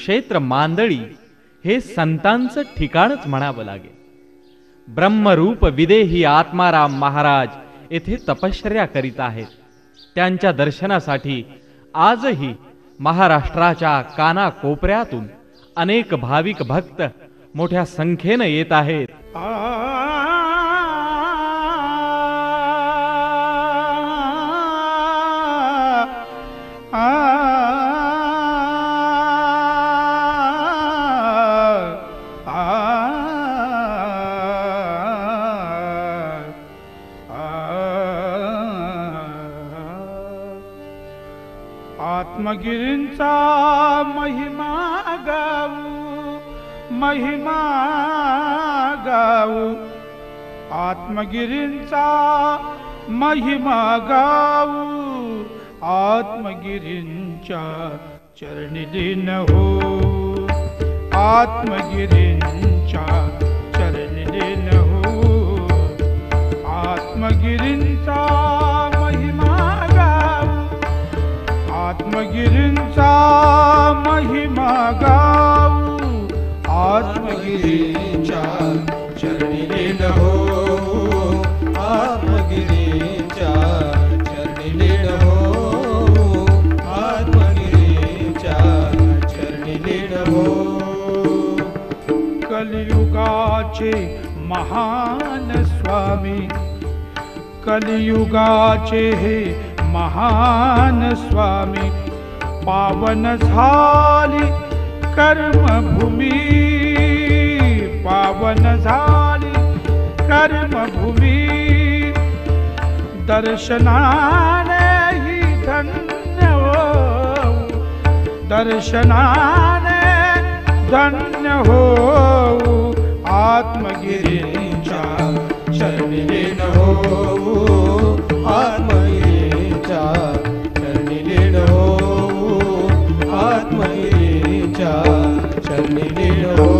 क्षेत्र मांदळी हे संतांचं ठिकाणच म्हणावं लागेल. ब्रह्मरूप विदेही आत्माराम महाराज येथे तपश्चर्या करीत आहेत. त्यांच्या दर्शनासाठी आजही महाराष्ट्राच्या कानाकोपऱ्यातून अनेक भाविक भक्त मोठ्या संख्येने येत आहेत. आत्मगिरींचा महिमा गाऊ, महिमा गाऊ, आत्मगिरींचा महिमा गाऊ, आत्मगिरींच्या चरणी लीन हो, आत्मगिरींच्या चरणी लीन हो, आत्मगिरींचा महिमा गाऊ, आत्मगिरींचा महिमा गाऊ, आत्मगिरींच्या चरणी लीन हो, आत्मगिरींच्या चरणी लीन हो, आत्मगिरींच्या चरणी लीन हो. कलियुगाचे महान स्वामी, कलियुगाचे हे महान स्वामी, पावन झाली कर्मभूमी, पावन झाली कर्मभूमी, दर्शनाने ही धन्य हो, दर्शनाने धन्य हो, आत्मगिरींच्या चरणी लीन हो, आत्मगिरींच्या चरणी लीन हो, आत्मगिरींच्या चरणी लीन हो.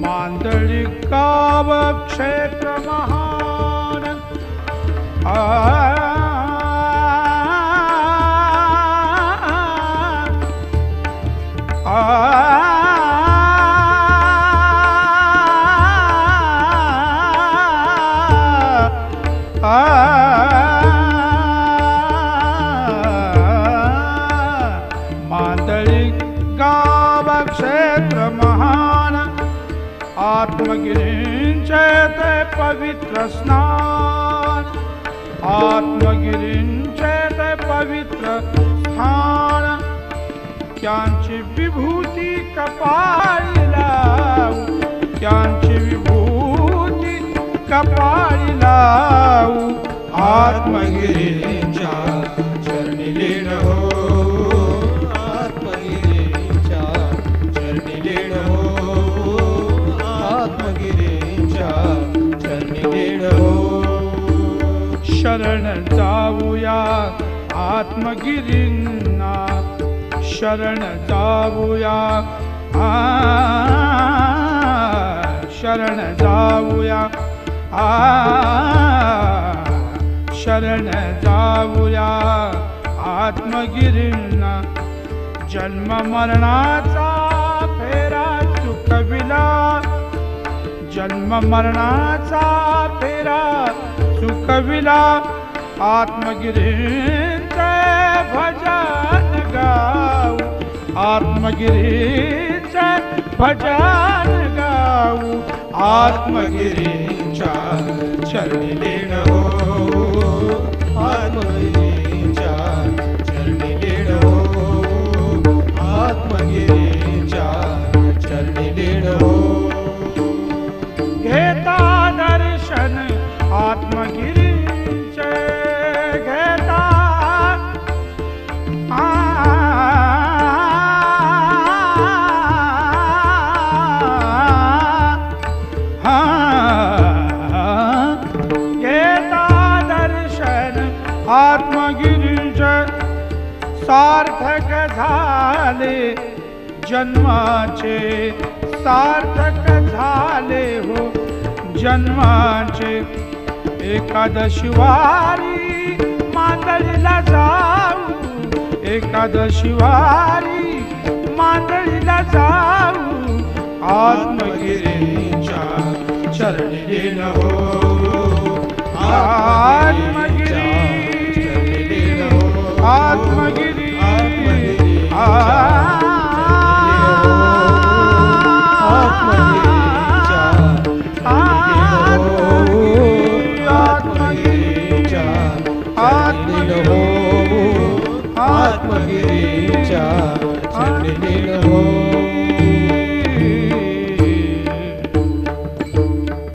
मांदळी गाव क्षेत्र महान, मांदळी गाव क्षेत्र महान, आत्मगिरींचे ते पवित्र स्नान, आत्मगिरींचे ते पवित्र स्थान, त्यांची विभूती कपाळी लावू, त्यांची विभूती कपाळी लावू, आत्मगिरींच्या चरणी लीन हो, आत्मगिरींच्या चरणी लीन हो, आत्मगिरींच्या चरणी लीन हो. शरण जाऊया आत्मगिरींना, शरण जाऊया, शरण जाऊया, शरण जाऊया आत्मगिरींना. जन्म मरणाचा फेरा चुकविला, जन्म मरणाचा फेरा चुकविला, आत्मगिरींचे भजन गाऊ, आत्मगिरींचे भजन गाऊ, आत्मगिरींच्या चरणी लीन हो, आत्मगिरींच्या चरणी लीन हो, आत्मगिरींच्या चरणी लीन हो. घेता दर्शन आत्मगिरींचे, घेता आत्मगिरींचे सार्थक झाले जन्माचे, सार्थक झाले हो जन्माचे. एकादशी वारी मांदळीला जाऊ, एकादशी वारी आत्मगिरीच्या चरणी लीन हो आत्मगिरी आत्मगिरी आत्मगिरीच्या